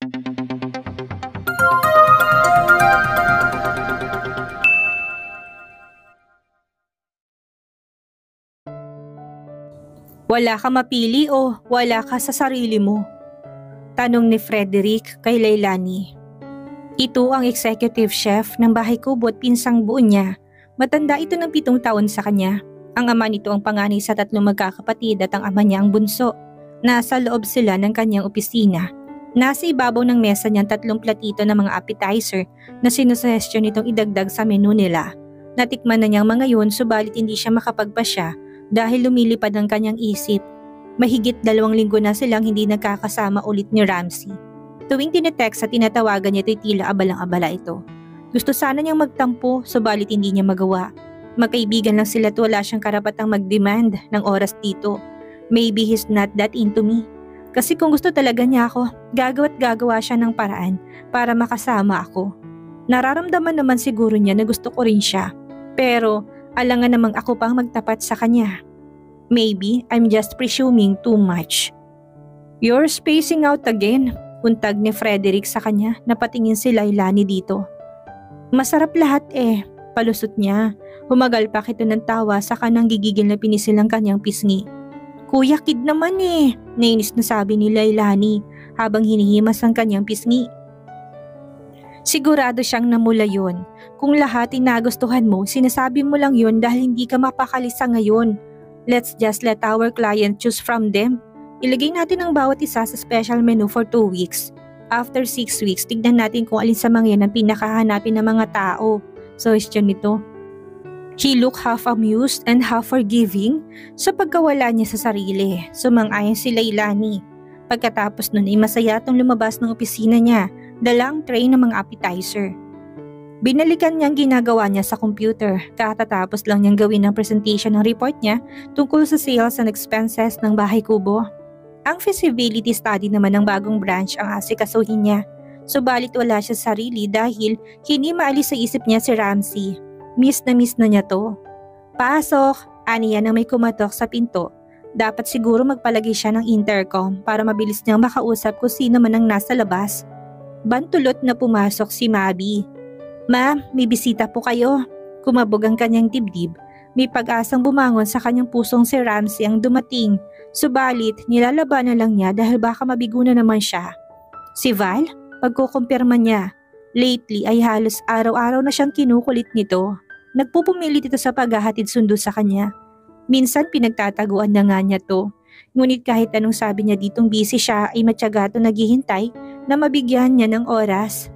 Wala ka mapili o wala ka sa sarili mo? Tanong ni Frederick kay Leilani. Ito ang executive chef ng bahay kubo at pinsang buo niya. Matanda ito ng 7 taon sa kanya. Ang ama nito ang panganay sa 3 magkakapatid at ang ama niya ang bunso. Nasa loob sila ng kanyang opisina. Nasa ibabaw ng mesa niya 3 platito ng mga appetizer na sinusuhestyon nitong idagdag sa menu nila. Natikman na niyang mga yun subalit hindi siya makapagpasya dahil lumilipad ang kanyang isip. Mahigit 2 linggo na silang hindi nagkakasama ulit ni Ramsey. Tuwing tinetext at tinatawagan niya ito'y tila abalang-abala ito. Gusto sana niyang magtampo subalit hindi niya magawa. Magkaibigan lang sila at wala siyang karapatang mag-demand ng oras dito. Maybe he's not that into me. Kasi kung gusto talaga niya ako, gagawa siya ng paraan para makasama ako. Nararamdaman naman siguro niya na gusto ko rin siya. Pero alangan namang ako pang magtapat sa kanya. Maybe I'm just presuming too much. You're spacing out again, untag ni Frederick sa kanya na patingin si Leilani dito. Masarap lahat palusot niya. Humagalpak ito ng tawa sa kanang gigigil na pinisil ng kanyang pisngi. Kuya kid naman nainis na sabi ni Leilani habang hinihimas ang kanyang pisngi. Sigurado siyang namula yun. Kung lahat ay nagustuhan mo, sinasabi mo lang yun dahil hindi ka mapakalisa ngayon. Let's just let our client choose from them. Ilagay natin ang bawat isa sa special menu for 2 weeks. After 6 weeks, tignan natin kung alin sa mga yan ang pinakahanapin ng mga tao. Suggestion nito. He looked half amused and half forgiving sa pagkawala niya sa sarili. Sumang-ayon si Leilani. Pagkatapos nun ay masaya itong lumabas ng opisina niya, dalang tray ng mga appetizer. Binalikan niyang ginagawa niya sa computer. Katatapos lang niyang gawin ang presentation ng report niya tungkol sa sales and expenses ng bahay kubo. Ang feasibility study naman ng bagong branch ang asikasuhin niya. Subalit wala siya sa sarili dahil hindi maalis sa isip niya si Ramsey. Miss na niya to. Pasok! Aniya nang may kumatok sa pinto. Dapat siguro magpalagay siya ng intercom para mabilis niyang makausap kung sino man ang nasa labas. Bantulot na pumasok si Mabi. Ma'am, may bisita po kayo. Kumabog ang kanyang dibdib. May pag-asang bumangon sa kanyang pusong si Ramsey ang dumating. Subalit, nilalabanan lang niya dahil baka mabigo na naman siya. Si Val? Pagkukumpirma niya. Lately ay halos araw-araw na siyang kinukulit nito. Nagpupumilit ito sa paghahatid sundo sa kanya. Minsan pinagtataguan na nga niya to. Ngunit kahit anong sabi niya ditong busy siya ay matyaga ito naghihintay na mabigyan niya ng oras.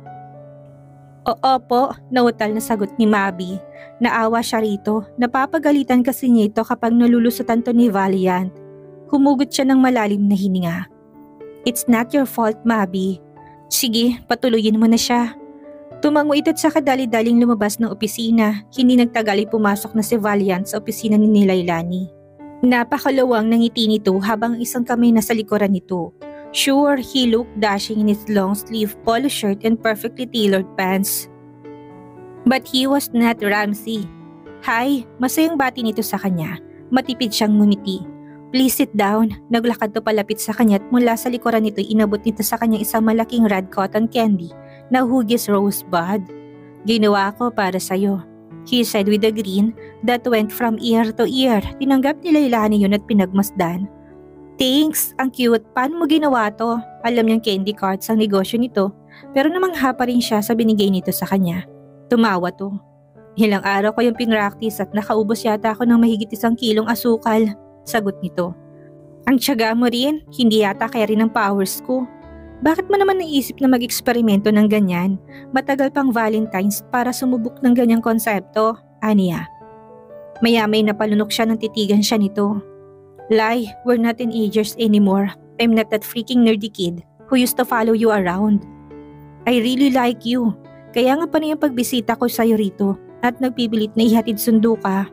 Oo po, nautal na sagot ni Mabi. Naawa siya rito. Napapagalitan kasi niya ito kapag nalulusutan to ni Valiant. Humugot siya ng malalim na hininga. It's not your fault, Mabi. Sige, patuloyin mo na siya. Tumango ito't sa kadali-daling lumabas ng opisina. Hindi nagtagal ay pumasok na si Valiant sa opisina ni Leilani. Napakalawang ng ngiti nito habang isang kamay nasa likuran nito. Sure, he looked dashing in his long-sleeve polo shirt and perfectly tailored pants. But he was not Ramsey. Hi, masayang bati nito sa kanya. Matipid siyang ngumiti. Please sit down. Naglakad to palapit sa kanya at mula sa likuran nito inabot nito sa kanya isang malaking red cotton candy na hugis rosebud. Ginawa ko para sa'yo, he said with a grin that went from ear to ear. Tinanggap ni Leilani yun at pinagmasdan. Thanks, ang cute. Paano mo ginawa to? Alam niyang candy cards ang negosyo nito, pero namangha pa rin siya sa binigay nito sa kanya. Tumawa to. Ilang araw ko yung pinractice at nakaubos yata ako ng mahigit 1 kilong asukal. Sagot nito. Ang tiyaga mo rin, hindi yata kaya rin ang powers ko. Bakit mo naman naisip na mag-eksperimento ng ganyan? Matagal pang Valentine's para sumubok ng ganyang konsepto, aniya. Maya-may napalunok siya nang titigan siya nito. Lie, we're not teenagers anymore. I'm not that freaking nerdy kid who used to follow you around. I really like you. Kaya nga pa na yung pagbisita ko sa'yo rito at nagpipilit na ihatid sundo ka.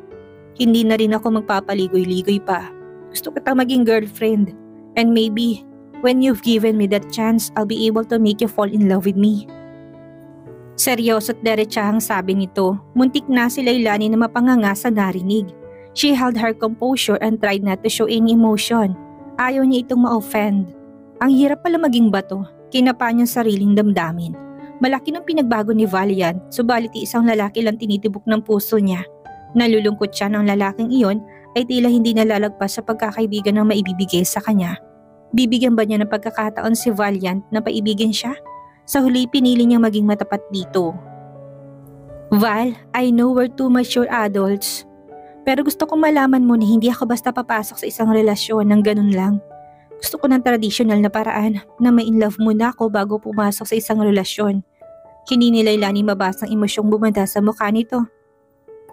Hindi na rin ako magpapaligoy-ligoy pa. Gusto kita maging girlfriend. And maybe, when you've given me that chance, I'll be able to make you fall in love with me. Seryoso at derechahang sabi nito. Muntik na si Leilani na mapanganga sa narinig. She held her composure and tried not to show any emotion. Ayaw niya itong ma-offend. Ang hirap pala maging bato. Kinapa niyang sariling damdamin. Malaki ng pinagbago ni Valiant, subalit isang lalaki lang tinitibok ng puso niya. Nalulungkot siya ng lalaking iyon ay tila hindi nalalagpas sa pagkakaibigan na maibibigay sa kanya. Bibigyan ba niya ng pagkakataon si Valiant na paibigin siya? Sa huli pinili niyang maging matapat dito. Val, I know we're too mature adults. Pero gusto kong malaman mo na hindi ako basta papasok sa isang relasyon ng ganun lang. Gusto ko ng tradisyonal na paraan na ma-inlove muna ako bago pumasok sa isang relasyon. Hindi ni Lailani mabasang emosyong bumanda sa mukha nito.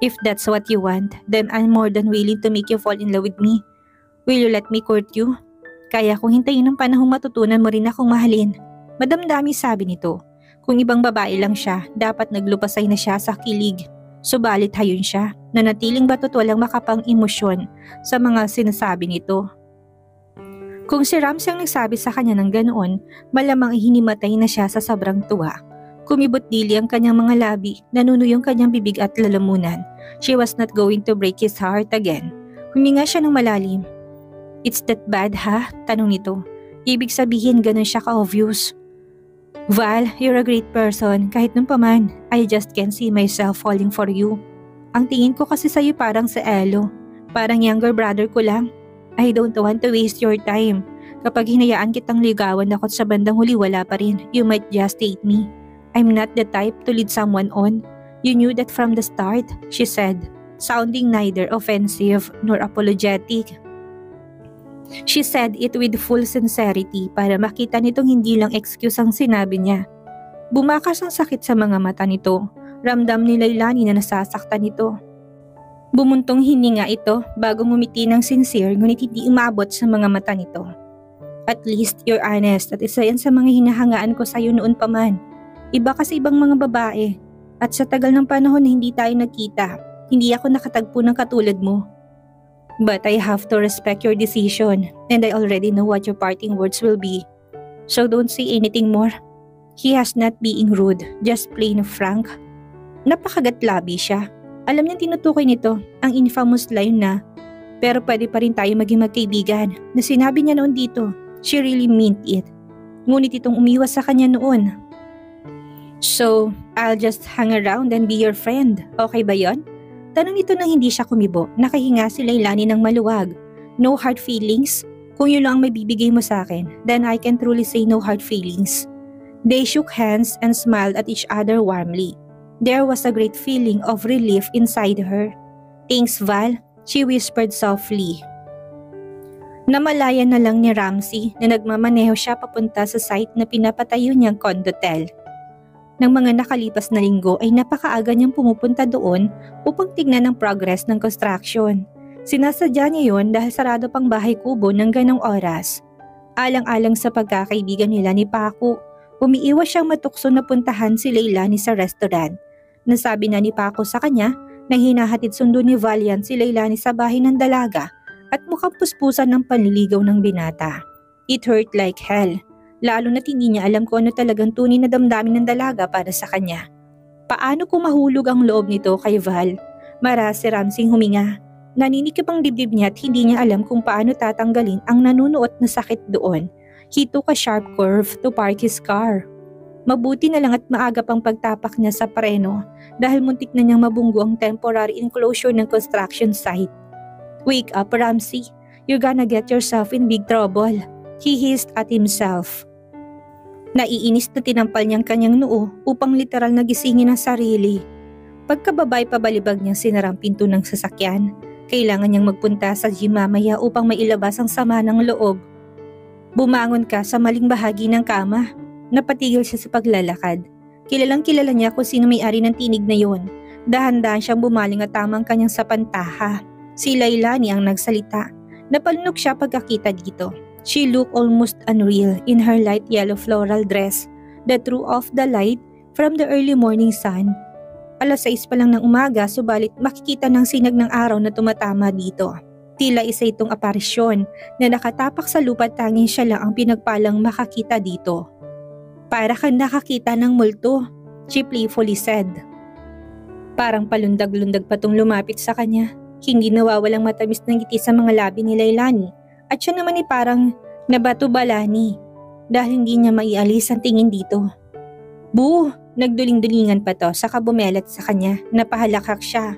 If that's what you want, then I'm more than willing to make you fall in love with me. Will you let me court you? Kaya kung hintayin ng panahong matutunan mo rin akong mahalin. Madamdami sabi nito. Kung ibang babae lang siya, dapat naglupasay na siya sa kilig. Subalit hayon siya, na natiling batot walang makapang emosyon sa mga sinasabi nito. Kung si Ramsey ang nagsabi sa kanya ng ganoon, malamang hinimatay na siya sa sobrang tuwa. Kumibot dili ang kanyang mga labi, nanunuyong kanyang bibig at lalamunan. She was not going to break his heart again. Huminga siya ng malalim. It's that bad ha? Tanong nito. Ibig sabihin ganun siya ka-obvious. Val, you're a great person. Kahit nung paman, I just can't see myself falling for you. Ang tingin ko kasi sa'yo parang sa Elo. Parang younger brother ko lang. I don't want to waste your time. Kapag hinayaan kitang ligawan ako sa bandang huli wala pa rin, you might just hate me. I'm not the type to lead someone on. You knew that from the start, she said, sounding neither offensive nor apologetic. She said it with full sincerity para makita nitong hindi lang excuse ang sinabi niya. Bumakas ang sakit sa mga mata nito. Ramdam ni Lailani na nasasaktan nito. Bumuntong hininga ito bago ngumiti ng sincere ngunit hindi umabot sa mga mata nito. At least you're honest at isa yan sa mga hinahangaan ko sa'yo noon pa man. Iba kasi ibang mga babae at sa tagal ng panahon na hindi tayo nagkita, hindi ako nakatagpo ng katulad mo. But I have to respect your decision and I already know what your parting words will be. So don't say anything more. He has not being rude, just plain frank. Napakagatlabi siya. Alam niyang tinutukoy nito ang infamous line na, pero pwede pa rin tayo maging magkaibigan na sinabi niya noon dito. She really meant it. Ngunit itong umiwas sa kanya noon. So, I'll just hang around and be your friend. Okay ba yon? Tanong nito nang hindi siya kumibo. Nakahinga si Lailani ng maluwag. No hard feelings? Kung yun lang ang mabibigay mo sa akin, then I can truly say no hard feelings. They shook hands and smiled at each other warmly. There was a great feeling of relief inside her. Thanks, Val, she whispered softly. Namalayan na lang ni Ramsey na nagmamaneho siya papunta sa site na pinapatayo niyang condotel. Nang mga nakalipas na linggo ay napakaaga niyang pumupunta doon upang tignan ang progress ng construction. Sinasadya niya yon dahil sarado pang bahay kubo ng ganong oras. Alang-alang sa pagkakaibigan nila ni Paco, umiiwas siyang matukso na puntahan si Lailani sa restaurant. Nasabi na ni Paco sa kanya na hinahatid sundo ni Valiant si Lailani sa bahay ng dalaga at mukhang puspusan ng panliligaw ng binata. It hurt like hell. Lalo na't hindi niya alam kung ano talagang tunay na damdamin ng dalaga para sa kanya. Paano kung mahulog ang loob nito kay Val? Maras si Ramsey huminga. Naninikip ang dibdib niya at hindi niya alam kung paano tatanggalin ang nanunuot na sakit doon. He took a sharp curve to park his car. Mabuti na lang at maaga pang pagtapak niya sa preno dahil muntik na niyang mabunggo ang temporary enclosure ng construction site. Wake up, Ramsey. You're gonna get yourself in big trouble. He hissed at himself. Naiinis na tinampal niyang kanyang noo upang literal na gisingin ang sarili. Pagkababay pabalibag niyang sinarang pinto ng sasakyan, kailangan niyang magpunta sa gym mamaya upang mailabas ang sama ng loob. Bumangon ka sa maling bahagi ng kama. Napatigil siya sa paglalakad. Kilalang kilala niya kung sino may-ari ng tinig na yon. Dahan-dahan siyang bumaling at tamang kanyang sapantaha. Si Lailani ang nagsalita. Napalunok siya pagkakita dito. She looked almost unreal in her light yellow floral dress that threw off the light from the early morning sun. 6:00 pa lang ng umaga subalit makikita ng sinag ng araw na tumatama dito. Tila isa itong aparisyon na nakatapak sa lupa tanging siya lang ang pinagpalang makakita dito. Para kang nakakita ng multo, she playfully said. Parang palundag-lundag pa tong lumapit sa kanya. Hindi nawawalang matamis ng ngiti sa mga labi ni Lailani. At siya naman ay parang nabato-balani. dahil hindi niya maialis ang tingin dito. Boo! Nagduling-dulingan pa to saka bumelat sa kanya, napahalakak siya.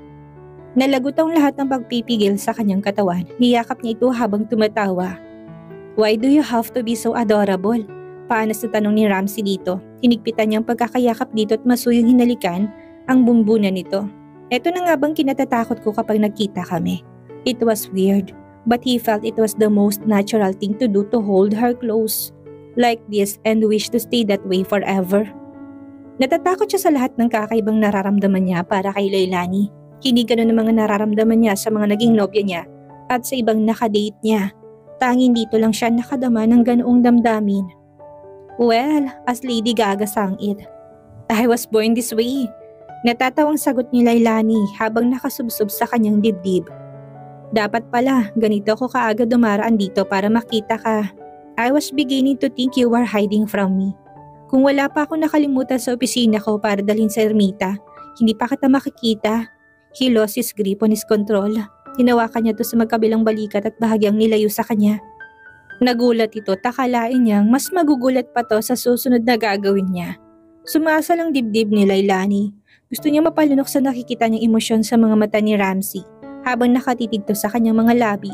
Nalagot ang lahat ng pagpipigil sa kanyang katawan, niyakap niya ito habang tumatawa. Why do you have to be so adorable? Paanas na tanong ni Ramsey dito. Hinigpitan niyang pagkakayakap dito at masuyong hinalikan ang bumbunan nito. Ito na nga bang kinatatakot ko kapag nagkita kami. It was weird, but he felt it was the most natural thing to do to hold her close like this and wish to stay that way forever. Natatakot siya sa lahat ng kakaibang nararamdaman niya para kay Leilani. Hindi ganun ang mga nararamdaman niya sa mga naging nobya niya at sa ibang nakadate niya. Tanging dito lang siya nakadama ng ganoong damdamin. Well, as Lady Gaga sang it, I was born this way. Natatawang sagot ni Leilani habang nakasubsob sa kanyang dibdib. Dapat pala, ganito ako kaagad dumaraan dito para makita ka. I was beginning to think you were hiding from me. Kung wala pa ako nakalimutan sa opisina ko para dalhin sa ermita, hindi pa kita makikita. He lost his grip on his control. Hinawakan niya to sa magkabilang balikat at bahagyang nilayo sa kanya. Nagulat ito, takalain niyang mas magugulat pa to sa susunod na gagawin niya. Sumasa lang dibdib ni Leilani. Gusto niya mapalunok sa nakikita niyang emosyon sa mga mata ni Ramsey habang nakatitig to sa kanyang mga labi.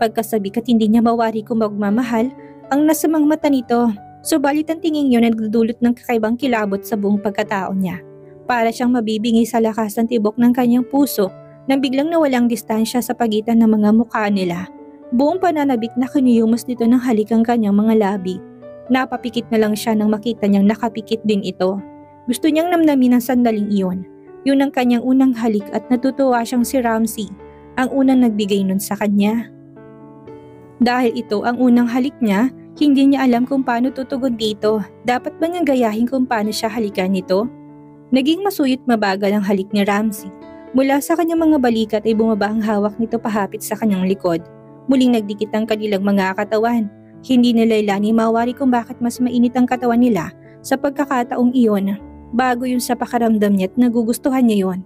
Pagkasabik at hindi niya mawari kung magmamahal ang nasa mga mata nito. Subalit ang tingin yun ay nagdudulot ng kakaibang kilabot sa buong pagkatao niya. Para siyang mabibingi sa lakas ng tibok ng kanyang puso nang biglang nawalang distansya sa pagitan ng mga mukha nila. Buong pananabik na kiniyumos nito ng halik ang kanyang mga labi. Napapikit na lang siya nang makita niyang nakapikit din ito. Gusto niyang namnamin ang sandaling iyon. Yun ang kanyang unang halik at natutuwa siyang si Ramsey, ang unang nagbigay nun sa kanya. Dahil ito ang unang halik niya, hindi niya alam kung paano tutugon dito. Dapat ba niyang gayahin kung paano siya halikan nito? Naging masuyot mabagal ang halik ni Ramsey. Mula sa kanyang mga balikat ay bumaba ang hawak nito pahapit sa kanyang likod. Muling nagdikit ang kanilang mga katawan. Hindi ni Leilani mawari kung bakit mas mainit ang katawan nila sa pagkakataong iyon. Bago yun sa pakaramdam niya at nagugustuhan niya yun.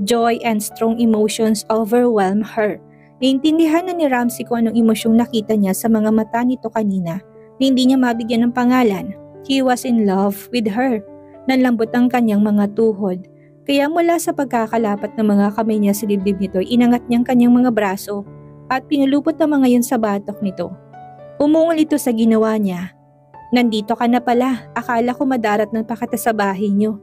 Joy and strong emotions overwhelm her. Naintindihan na ni Ramsey kung anong emosyong nakita niya sa mga mata nito kanina na hindi niya mabigyan ng pangalan. He was in love with her. Nanlambot ang kanyang mga tuhod. Kaya mula sa pagkakalapat ng mga kamay niya sa dibdib nito, inangat niyang kanyang mga braso at pinulupot ang mga yun sa batok nito. Umungol ito sa ginawa niya. Nandito ka na pala, akala ko madarat ng pakata sa bahay niyo.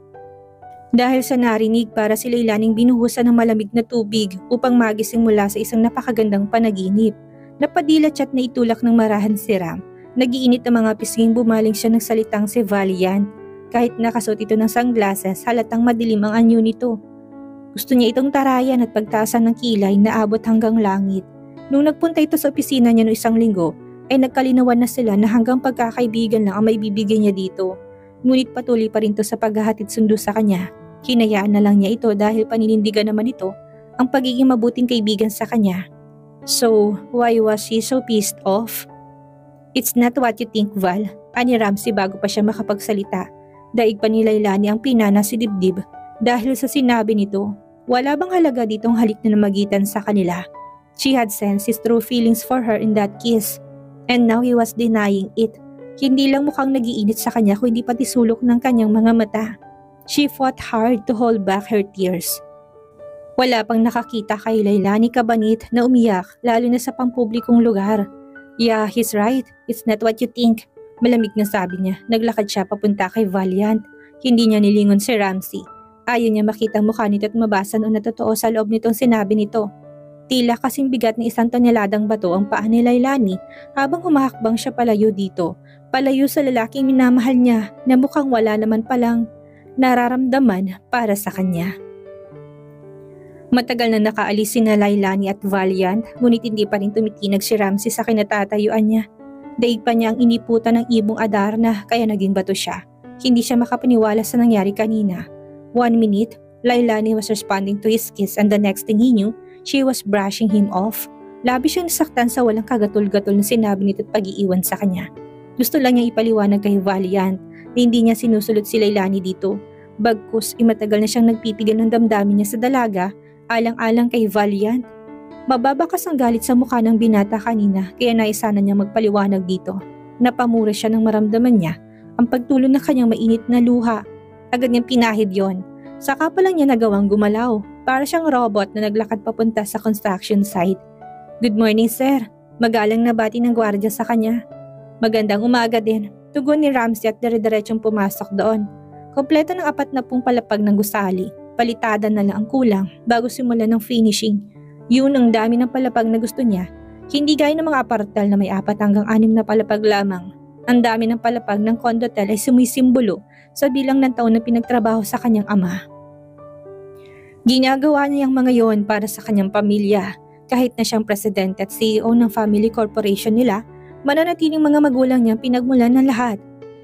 Dahil sa narinig para si Leilaning binuhusan ng malamig na tubig upang magising mula sa isang napakagandang panaginip. Napadilat siya at naitulak ng marahan si Ram. Nagiinit ang mga pisnging bumaling siya ng salitang si Valiant. Kahit nakasuot ito ng sunglasses, halatang madilim ang anyo nito. Gusto niya itong tarayan at pagtaasan ng kilay na abot hanggang langit. Nung nagpunta ito sa opisina niya noong isang linggo, ay nagkalinawan na sila na hanggang pagkakaibigan lang ang may bibigay niya dito. Ngunit patuloy pa rin to sa paghahatid sundo sa kanya. Hinayaan na lang niya ito dahil paninindigan naman ito ang pagiging mabuting kaibigan sa kanya. So, why was she so pissed off? It's not what you think, Val, ani Ramsey bago pa siya makapagsalita. Daig pa ni Leilani ang pinana si dibdib dahil sa sinabi nito. Wala bang halaga ditong halik na namagitan sa kanila? She had sensed his true feelings for her in that kiss. And now he was denying it. Hindi lang mukhang nagiinit sa kanya kundi pati sulok ng kanyang mga mata. She fought hard to hold back her tears. Wala pang nakakita kay Leilani kabanit na umiyak lalo na sa pampublikong lugar. Yeah, he's right. It's not what you think. Malamig na sabi niya. Naglakad siya papunta kay Valiant. Hindi niya nilingon si Ramsey. Ayaw niya makita ang mukha nito at mabasa noon na totoo sa loob nitong sinabi nito. Tila kasing bigat ni 1 toneladang bato ang paa ni Leilani habang humahakbang siya palayo dito. Palayo sa lalaking minamahal niya na mukhang wala naman palang nararamdaman para sa kanya. Matagal na nakaalis sina Leilani at Valiant, ngunit hindi pa rin tumitinag si Ramsey sa kinatatayuan niya. Daig pa niya ang iniputan ng ibong Adarna kaya naging bato siya. Hindi siya makapaniwala sa nangyari kanina. 1 minute, Leilani was responding to his kiss and the next thing he knew, she was brushing him off. Labis siyang nasaktan sa walang kagatul-gatul na sinabi nito at pag-iiwan sa kanya. Gusto lang niyang ipaliwanag kay Valiant na hindi niya sinusulot si Leilani dito. Bagkus, matagal na siyang nagpipigil ng damdamin niya sa dalaga, alang-alang kay Valiant. Mababakas ang galit sa mukha ng binata kanina kaya naisana niya magpaliwanag dito. Napamura siya nang maramdaman niya ang pagtulo ng kanyang mainit na luha. Agad niyang pinahid yon. Saka pa lang niya nagawang gumalaw. Para siyang robot na naglakad papunta sa construction site. "Good morning, sir." Magalang na bati ng gwardiya sa kanya. "Magandang umaga din." Tugon ni Ramsey at dire-diretsong pumasok doon. Kompleto ng 40 palapag ng gusali. Palitada na lang ang kulang bago simulan ng finishing. Yun ang dami ng palapag na gusto niya. Hindi gaya ng mga apartal na may 4 hanggang 6 na palapag lamang. Ang dami ng palapag ng condotel ay sumisimbolo sa bilang ng taon na pinagtrabaho sa kanyang ama. Ginagawa niya ang mga yon para sa kanyang pamilya. Kahit na siyang presidente at CEO ng family corporation nila, mananatiling mga magulang niya pinagmulan ng lahat.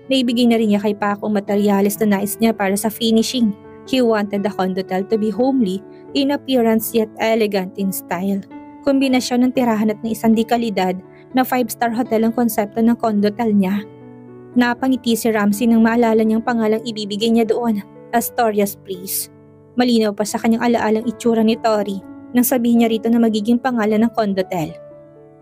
Naibigay na rin niya kay Paco ang materyales na nais niya para sa finishing. He wanted the condotel to be homely in appearance yet elegant in style. Kombinasyon ng tirahan at ng isang dekalidad na 5-star hotel ang konsepto ng condotel niya. Napangiti si Ramsey nang maalala niyang pangalang ibibigay niya doon, Astorias Place. Malinaw pa sa kanyang alaalang itsura ni Tori nang sabihin niya rito na magiging pangalan ng condotel.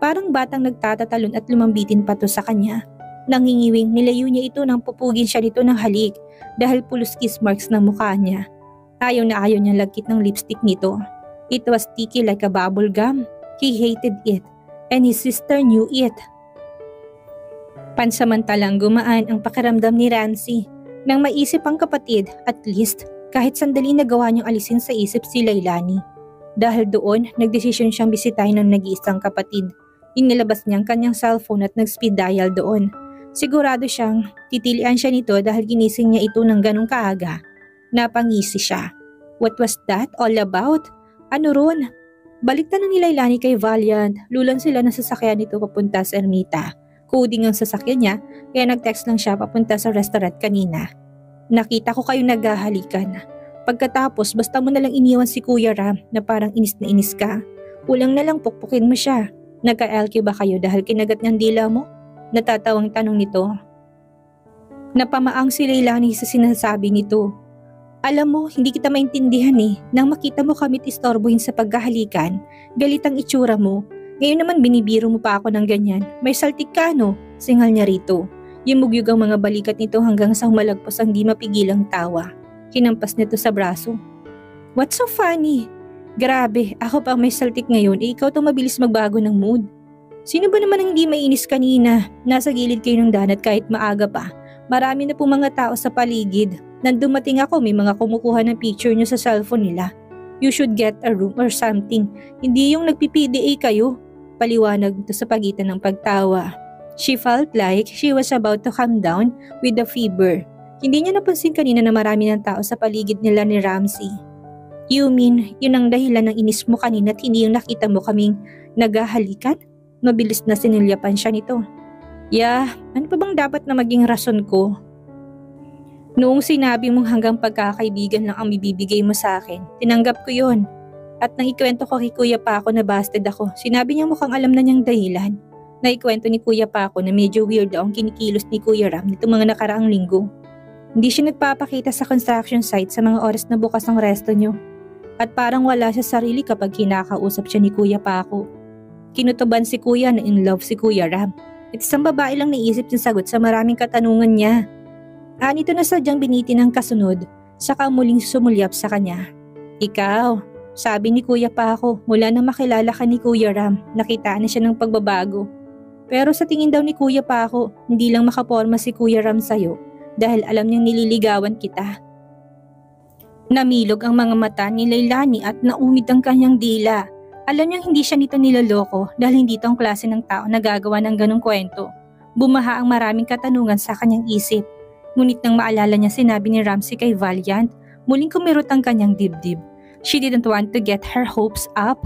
Parang batang nagtatatalon at lumambitin pa to sa kanya. Nangingiwing nilayo niya ito nang pupugin siya nito ng halik dahil pulos kiss marks ng mukha niya. Ayaw na ayaw niyang lagkit ng lipstick nito. It was sticky like a bubble gum. He hated it. And his sister knew it. Pansamantalang gumaan ang pakiramdam ni Ramsey nang maisip ang kapatid, at least kahit sandali nagawa niyang alisin sa isip si Leilani. Dahil doon, nagdesisyon siyang bisitahin ng nag-iisang kapatid. Inilabas niya ang kanyang cellphone at nag-speed dial doon. Sigurado siyang titilian siya nito dahil ginising niya ito ng ganong kaaga. Napangisi siya. What was that all about? Ano ron? Baliktad ng ni Leilani kay Valiant, lulan sila ng sasakyan nito papunta sa Ermita. Coding ang sasakyan niya, kaya nag-text lang siya papunta sa restaurant kanina. "Nakita ko kayo naghahalikan. Pagkatapos basta mo nalang iniwan si Kuya Ram na parang inis na inis ka. Kulang na lang pukpukin mo siya. Nagka-LQ ba kayo dahil kinagat niyang dila mo?" Natatawang tanong nito. Napamaang si Leilani sa sinasabi nito. "Alam mo, hindi kita maintindihan eh. Nang makita mo kami't istorbohin sa pagkahalikan, galit ang itsura mo. Ngayon naman binibiro mo pa ako ng ganyan. May saltik ka no?" Singal niya rito. Yumugyug ang mga balikat nito hanggang sa humalagpas ang di mapigilang tawa. Hinampas nito sa braso. "What's so funny? Grabe, ako pa may saltik ngayon ikaw tong mabilis magbago ng mood. Sino ba naman ang hindi mainis kanina? Nasa gilid kayo ng danat kahit maaga pa. Marami na po mga tao sa paligid. Nang dumating ako may mga kumukuha ng picture nyo sa cellphone nila. You should get a room or something. Hindi yung nagpi-PDA kayo." Paliwanag ito sa pagitan ng pagtawa. She felt like she was about to calm down with a fever. Hindi niya napansin kanina na marami ng tao sa paligid nila ni Ramsey. "You mean, yun ang dahilan ng inis mo kanina at hindi yung nakita mo kaming naghahalikan?" Mabilis na sinilyapan siya nito. "Yeah, ano pa bang dapat na maging rason ko? Noong sinabi mong hanggang pagkakaibigan lang ang bibibigay mo sa akin, tinanggap ko yun. At nang ikwento ko kay Kuya Paco na busted ako, sinabi niya mukhang alam na niyang dahilan. Naikwento ni Kuya Paco na medyo weird daw ang kinikilos ni Kuya Ram nitong mga nakaraang linggo. Hindi siya nagpapakita sa construction site sa mga oras na bukas ang resto niyo. At parang wala siya sarili kapag kinakausap siya ni Kuya Paco. Kinutuban si Kuya na in love si Kuya Ram. At isang babae lang naisip yung sagot sa maraming katanungan niya. Anito na sadyang biniti ng kasunod, saka muling sumulyap sa kanya. "Ikaw," sabi ni Kuya Paco, "mula na makilala ka ni Kuya Ram, nakita na siya ng pagbabago. Pero sa tingin daw ni Kuya Paco, hindi lang makaporma si Kuya Ram sa'yo dahil alam niyang nililigawan kita." Namilog ang mga mata ni Leilani at naumid ang kanyang dila. Alam niyang hindi siya nito niloloko dahil hindi ito ang klase ng tao na gagawa ng ganong kwento. Bumaha ang maraming katanungan sa kanyang isip. Ngunit nang maalala niya sinabi ni Ramsey kay Valiant, muling kumirot ang kanyang dibdib. She didn't want to get her hopes up.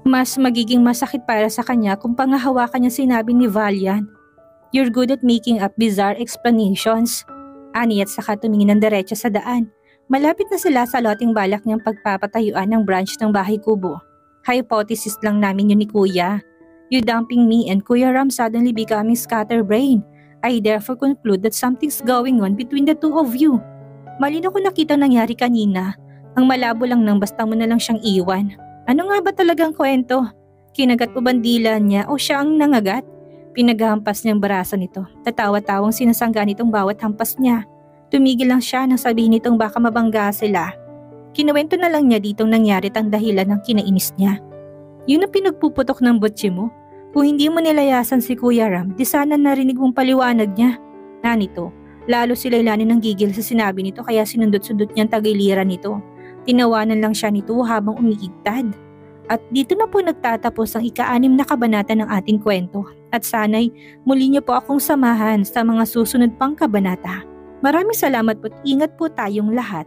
Mas magiging masakit para sa kanya kung pangahawakan niya sinabi ni Valiant. "You're good at making up bizarre explanations." Ani at saka tumingin ng diretso sa daan. Malapit na sila sa loting balak niyang pagpapatayuan ng branch ng bahay kubo. "Hypothesis lang namin yun ni Kuya. You dumping me and Kuya Ram suddenly becoming scatterbrain. I therefore conclude that something's going on between the two of you. Malinaw ko nakita nangyari kanina. Ang malabo lang nang basta mo na lang siyang iwan. Ano nga ba talagang kwento? Kinagat mo bandila niya o siya ang nangagat? Pinaghampas niyang baraso nito. Tatawa-tawang sinasangga nitong bawat hampas niya. Tumigil lang siya nang sabihin nitong baka mabangga sila. Kinuwento na lang niya ditong nangyari at ang dahilan ng kinainis niya. Yun ang pinagpuputok ng butsi mo. Kung hindi mo nilayasan si Kuya Ram, di sana narinig mong paliwanag niya. Nito, lalo si Lailani ng gigil sa sinabi nito kaya sinundot-sundot niyang tagiliran nito. Tinawanan lang siya nito habang umiigtad. At dito na po nagtatapos ang ika-6 na kabanata ng ating kwento. At sana'y muli niyo po akong samahan sa mga susunod pang kabanata. Maraming salamat po at ingat po tayong lahat.